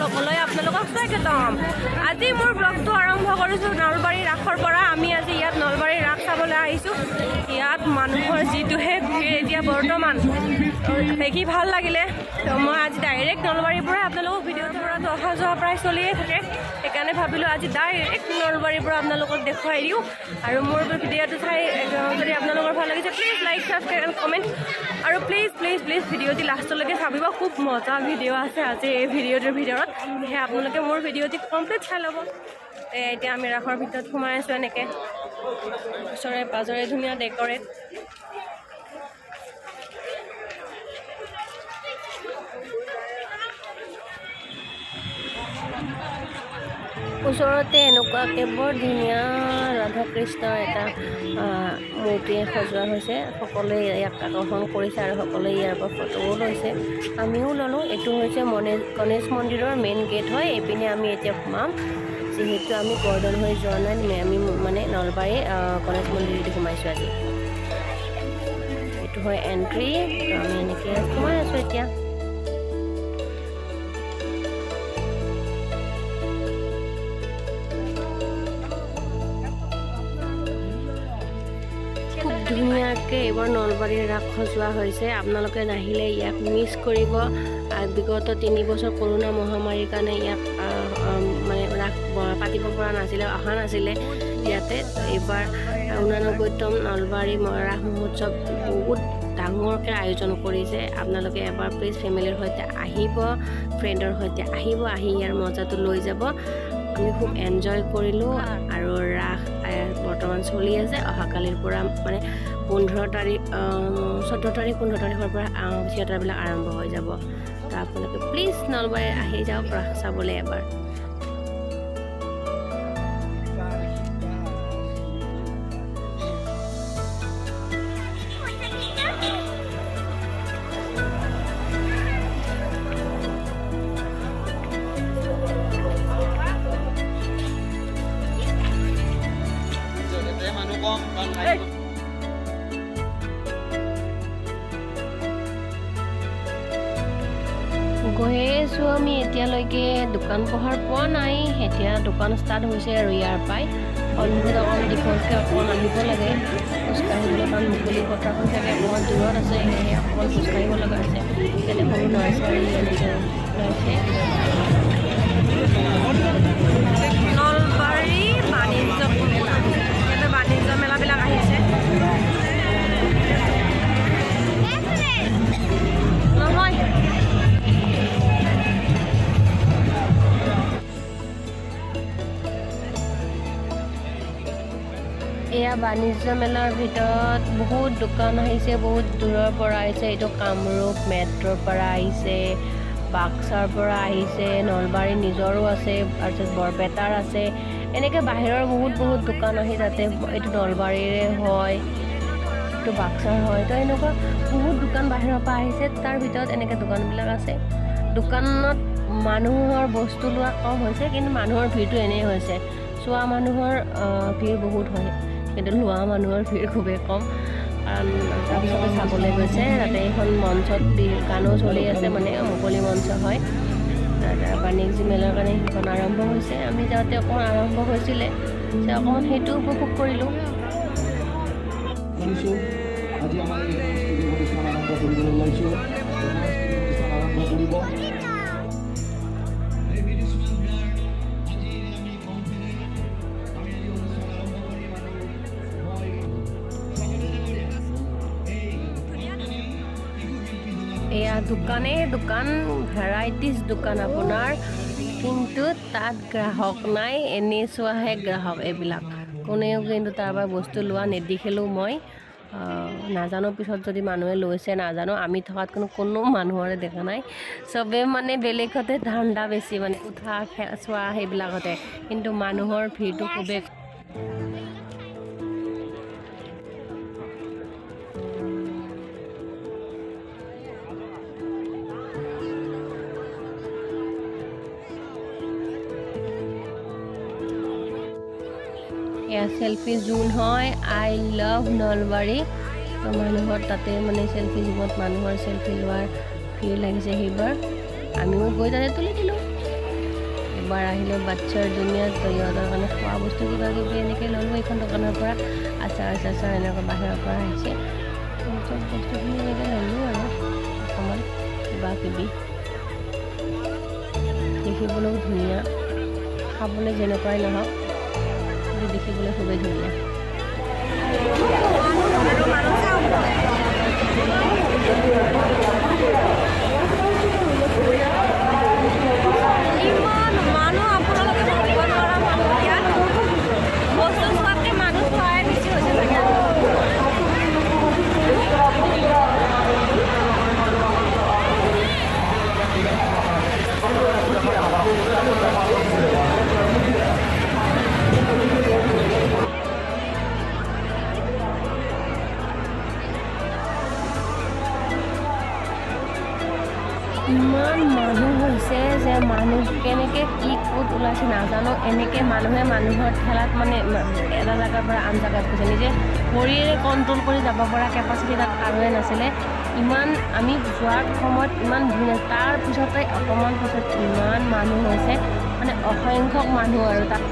ব্লগলৈ আপোনালোকক স্বাগতম। আজি মোৰ ব্লগটো আৰম্ভ কৰিছোঁ নলবাৰী ৰাসৰ পৰা। আমি আজি ইয়াত নলবাৰী ৰাস চাবলৈ আহিছোঁ। ইয়াত মানুহৰ যিটোহে ভিৰ এতিয়া বৰ্তমান দেখি ভাল লাগিলে। তো মই আজি ডাইৰেক্ট নলবাৰীৰ পৰা আপোনালোকক ভিডিঅ'টো পৰাটো অহা যোৱা প্ৰায় চলিয়ে থাকে, সেইকাৰণে ভাবিলোঁ আজি ডাইৰেক্ট নলবাৰীৰ পৰা আপোনালোকক দেখুৱাই দিওঁ। আৰু মোৰ ভিডিঅ'টো চাই যদি আপোনালোকৰ ভাল লাগিছে please like subscribe and comment, আৰু প্লিজ ভিডিঅ'টি লাষ্টলৈকে চাবিব। খুব মজা ভিডিঅ' আছে আজি এই ভিডিঅ'টোৰ ভিতৰত, সেয়ে আপোনালোকে মোৰ ভিডিঅ'টি কমপ্লিট চাই ল'ব। এতিয়া আমি ৰাসৰ ভিতৰত সোমাই আছোঁ। এনেকৈ ওচৰে পাজৰে ধুনীয়া ডেক'ৰেট। ওচৰতে এনেকুৱাকৈ বৰ ধুনীয়া ৰাধা কৃষ্ণৰ এটা মূৰ্তি সজোৱা হৈছে। সকলোৱে ইয়াক আকৰ্ষণ কৰিছে আৰু সকলোৱে ইয়াৰ পৰা ফটোও লৈছে, আমিও ল'লোঁ। এইটো হৈছে গণেশ মন্দিৰৰ মেইন গেট হয়। এইপিনে আমি এতিয়া সোমাম, যিহেতু আমি গৰ্দন হৈ যোৱা নাই। আমি মানে নলবাৰী গণেশ মন্দিৰতে সোমাইছোঁ আজি। এইটো হয় এণ্ট্ৰি। আমি এনেকৈ সোমাই আছোঁ এতিয়া। ধুনীয়াকৈ এইবাৰ নলবাৰীৰ ৰাস সজোৱা হৈছে। আপোনালোকে নাহিলে ইয়াক মিছ কৰিব। বিগত 3 বছৰ কৰোণা মহামাৰীৰ কাৰণে ইয়াক মানে ৰাস পাতিব পৰা নাছিলে, অহা নাছিলে ইয়াতে। এইবাৰ 89তম নলবাৰী ৰাস মহোৎসৱ বহুত ডাঙৰকৈ আয়োজন কৰিছে। আপোনালোকে এবাৰ প্লিজ ফেমিলিৰ সৈতে আহিব, ফ্ৰেণ্ডৰ সৈতে আহিব, আহি ইয়াৰ মজাটো লৈ যাব। আমি খুব এনজয় কৰিলোঁ। আৰু ৰাস বৰ্তমান চলি আছে। অহাকালিৰ পৰা মানে 14 তাৰিখৰ পৰা থিয়েটাৰবিলাক আৰম্ভ হৈ যাব। তো আপোনালোকে প্লিজ নলবাৰী আহি যাওক ৰাস চাবলৈ এবাৰ। গৈয়ে আছোঁ আমি। এতিয়ালৈকে দোকান পোহাৰ পোৱা নাই। এতিয়া দোকান ষ্টাৰ্ট হৈছে আৰু ইয়াৰ পৰাই সন্মুখত অকণ দীঘলকৈ অকণ আহিব লাগে খোজকাঢ়িবলৈ, কাৰণ মুকলি পথাৰখন থাকে অকণমান দূৰত আছে। সেয়েহে অকণমান খোজকাঢ়িব লগা হৈছে। ইয়াতে সৰু নাৰ্চাৰী এনেকৈ ওলাইছে। নলবাৰী বাণিজ্য মেলা, ইয়াতে বাণিজ্য মেলাবিলাক আহিছে। নহয় এয়া বাণিজ্য মেলাৰ ভিতৰত বহুত দোকান আহিছে, বহুত দূৰৰ পৰা আহিছে। এইটো কামৰূপ মেট্ৰ'ৰ পৰা আহিছে, বাক্সাৰ পৰা আহিছে, নলবাৰী নিজৰো আছে, তাৰপিছত বৰপেটাৰ আছে। এনেকৈ বাহিৰৰ বহুত দোকান আহি তাতে। এইটো নলবাৰীৰে হয়, এইটো বাক্সাৰ হয়। তো এনেকুৱা বহুত দোকান বাহিৰৰ পৰা আহিছে। তাৰ ভিতৰত এনেকৈ দোকানবিলাক আছে। দোকানত মানুহৰ বস্তু লোৱা কম হৈছে, কিন্তু মানুহৰ ভিৰটো এনেই হৈছে। চোৱা মানুহৰ ভিৰ বহুত হয়, কিন্তু লোৱা মানুহৰ ভিৰ খুবেই কম, কাৰণ তাত চবে চাবলৈ গৈছে। তাতে এখন মঞ্চত গানো চলি আছে, মানে মুকলি মঞ্চ হয়। বাণিজ্য মেলাৰ কাৰণে সেইখন আৰম্ভ হৈছে। আমি যাওঁতে অকণমান আৰম্ভ হৈছিলে, অকণমান সেইটো উপভোগ কৰিলোঁ। এয়া দোকান ভেৰাইটিজ দোকান আপোনাৰ, কিন্তু তাত গ্ৰাহক নাই। এনেই চোৱাহে গ্ৰাহক এইবিলাক। কোনেও কিন্তু তাৰ পৰা বস্তু লোৱা নেদেখিলোঁ মই। নাজানো পিছত যদি মানুহে লৈছে নাজানো। আমি থকাত কোনো মানুহৰে দেখা নাই। চবেই মানে বেলেগতে ধান্দা বেছি, মানে উঠা চোৱা সেইবিলাকতে, কিন্তু মানুহৰ ভিৰটো খুবেই। এয়া সেলফি জোন হয়। I love Nalbari. তো মানুহৰ তাতে মানে সেলফি জোনত মানুহৰ সেলফি লোৱাৰ ভিৰ লাগিছে। সেইবাৰ আমিও গৈ তাতে তুলি দিলোঁ। দুবাৰ আহিলোঁ বাচ্ছাৰ দুনিয়াত, তো ইহঁতৰ কাৰণে খোৱা বস্তু কিবা কিবি এনেকৈ ল'লোঁ এইখন দোকানৰ পৰা। আচাৰ চাচাৰ এনেকৈ বাহিৰৰ পৰা আহিছে, চব বস্তুখিনি এনেকৈ ল'লোঁ আৰু অকণমান কিবা কিবি। দেখিবলৈও ধুনীয়া, খাবলৈ যেনেকুৱাই নহওক কিন্তু দেখিবলৈ খুবেই ধুনীয়া। ইমান মানুহ আপোনালোকে ভাবিব নোৱাৰা মানুহ ইয়াত, বস্তু চোৱাতকৈ মানুহ চোৱাই বেছি হৈছে চাগে। ইমান মানুহ হৈছে যে মানুহ কেনেকৈ কি ক'ত ওলাইছে নাজানো। এনেকৈ মানুহে মানুহৰ ঠেলাত মানে এটা জেগাৰ পৰা আন জেগাত গৈছে, নিজে ভৰিৰে কণ্ট্ৰল কৰি যাব পৰা কেপাচিটি তাত কাৰোৱে নাছিলে। ইমান আমি যোৱাৰ সময়ত ইমান ভিৰ, তাৰ পিছতে অকণমান পিছত ইমান মানুহ হৈছে, মানে অসংখ্যক মানুহ আৰু তাত।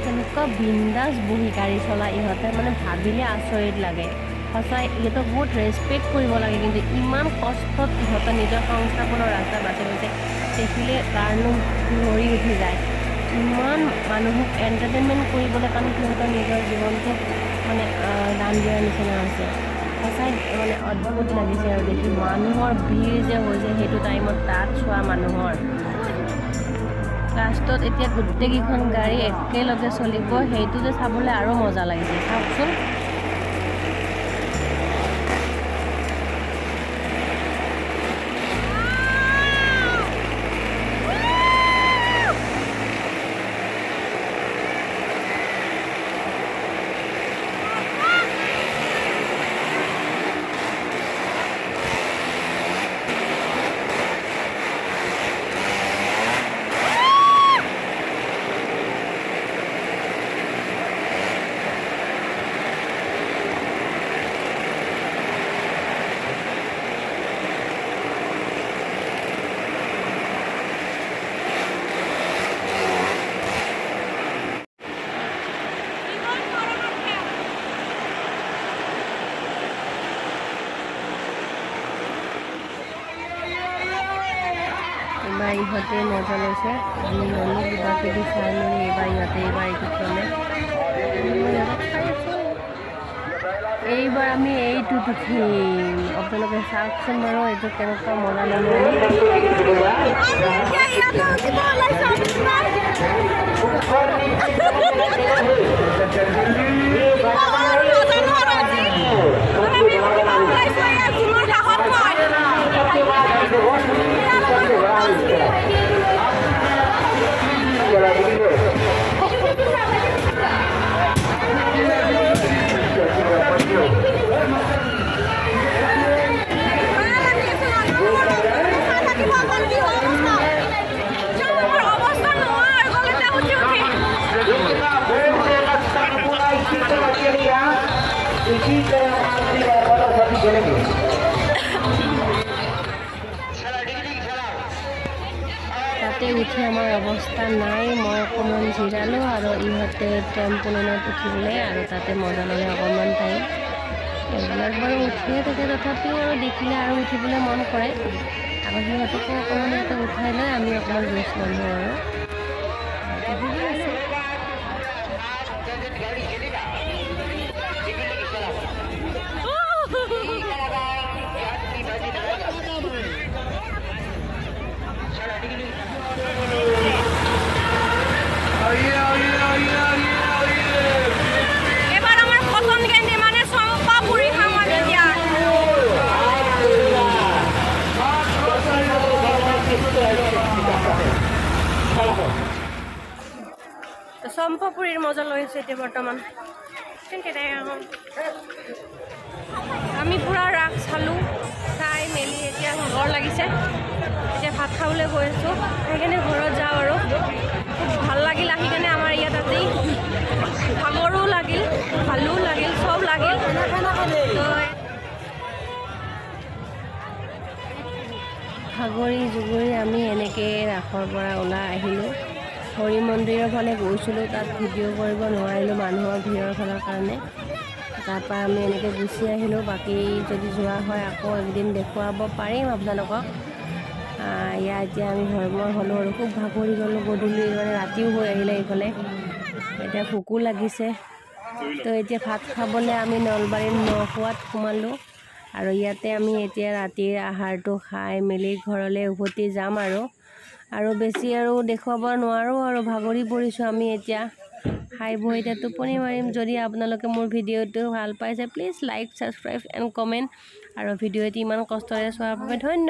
এনেকুৱা বিন্দাছ বহি গাড়ী চলাই ইহঁতে, মানে ভাবিলে আচৰিত লাগে সঁচাই। ইহঁতক বহুত ৰেচপেক্ট কৰিব লাগে, কিন্তু ইমান কষ্টত ইহঁতৰ নিজৰ সংস্থাপনৰ ৰাস্তা বাছি গৈছে দেখিলে গাৰনো ভৰি উঠি যায়। ইমান মানুহক এণ্টাৰটেইনমেণ্ট কৰিবলৈ কাৰণে সিহঁতৰ নিজৰ জীৱনটো মানে দান দিয়াৰ নিচিনা হৈছে। সঁচাই মানে অদ্ভুত লাগিছে আৰু দেখি। মানুহৰ ভিৰ যে হৈছে সেইটো টাইমত তাত চোৱা মানুহৰ, লাষ্টত এতিয়া গোটেইকেইখন গাড়ী একেলগে চলিব, সেইটো যে চাবলৈ আৰু মজা লাগিছে। চাওকচোন এইবাৰ ইহঁতে মজা লৈছে। আমি ল'লোঁ কিবা কিবি চাই মেলি, এইবাৰ এইটো চলে। এইবাৰ আমি এইটোত উঠিম, আপোনালোকে চাওকচোন বাৰু এইটো কেনেকুৱা মজা ল'লোঁ তাতে উঠি আমাৰ অৱস্থা নাই। মই অকণমান জিৰালোঁ আৰু ইহঁতে ট্ৰেম্পলিনত উঠিলে আৰু তাতে মজা ল'লে অকণমান টাইম। এইবিলাক বাৰু উঠিয়ে থাকে, তথাপিও আৰু দেখিলে আৰু উঠিবলৈ মন কৰে। আকৌ সিহঁতকো অকণমান ইয়াতে উঠাই লৈ আমি অকণমান ৰেষ্ট ল'লোঁ আৰু শুই আছে। এবাৰ আমাৰ পছন্দ কেন্দ্ৰে মানে সম্পা পুৰি খাওয়া দিয়া চম্পাপুৰীৰ মজা লৈ আছে এতিয়া বৰ্তমান। আমি পুৰা ৰাস চালোঁ, চাই মেলি এতিয়া ভাগৰ লাগিছে। এতিয়া ভাত খাবলৈ গৈ আছোঁ, সেইকাৰণে ঘৰত যাওঁ আৰু। খুব ভাল লাগিল আহি কেনে আমাৰ ইয়াত আজি। ভাগৰো লাগিল, ভালো লাগিল, চব লাগিল। ভাগৰি জুগৰি আমি এনেকৈ ৰাসৰ পৰা ওলাই আহিলোঁ। হৰি মন্দিৰৰ ফালে গৈছিলোঁ, তাত ভিডিঅ' কৰিব নোৱাৰিলোঁ মানুহৰ ভিৰৰ ফালৰ কাৰণে। তাৰপৰা আমি এনেকৈ গুচি আহিলোঁ। বাকী যদি যোৱা হয় আকৌ একদিন দেখুৱাব পাৰিম আপোনালোকক। ইয়াত এতিয়া আমি মই হ'লোঁ আৰু খুব ভাগৰি গ'লোঁ। গধূলি মানে ৰাতিও হৈ আহিলে এইফালে, এতিয়া ভোকো লাগিছে। তো এতিয়া ভাত খাবলৈ আমি নলবাৰীৰ নখোৱাত সোমালোঁ আৰু ইয়াতে আমি এতিয়া ৰাতিৰ আহাৰটো খাই মেলি ঘৰলৈ উভতি যাম আৰু বেছি আৰু দেখুৱাব নোৱাৰোঁ আৰু ভাগৰি পৰিছোঁ আমি এতিয়া। খাই বৈ এতিয়া টোপনি মাৰিম। যদি আপোনালোকে মোৰ ভিডিঅ'টো ভাল পাইছে please like, subscribe and comment. আৰু ভিডিঅ'টি ইমান কষ্টৰে চোৱাৰ বাবে ধন্যবাদ।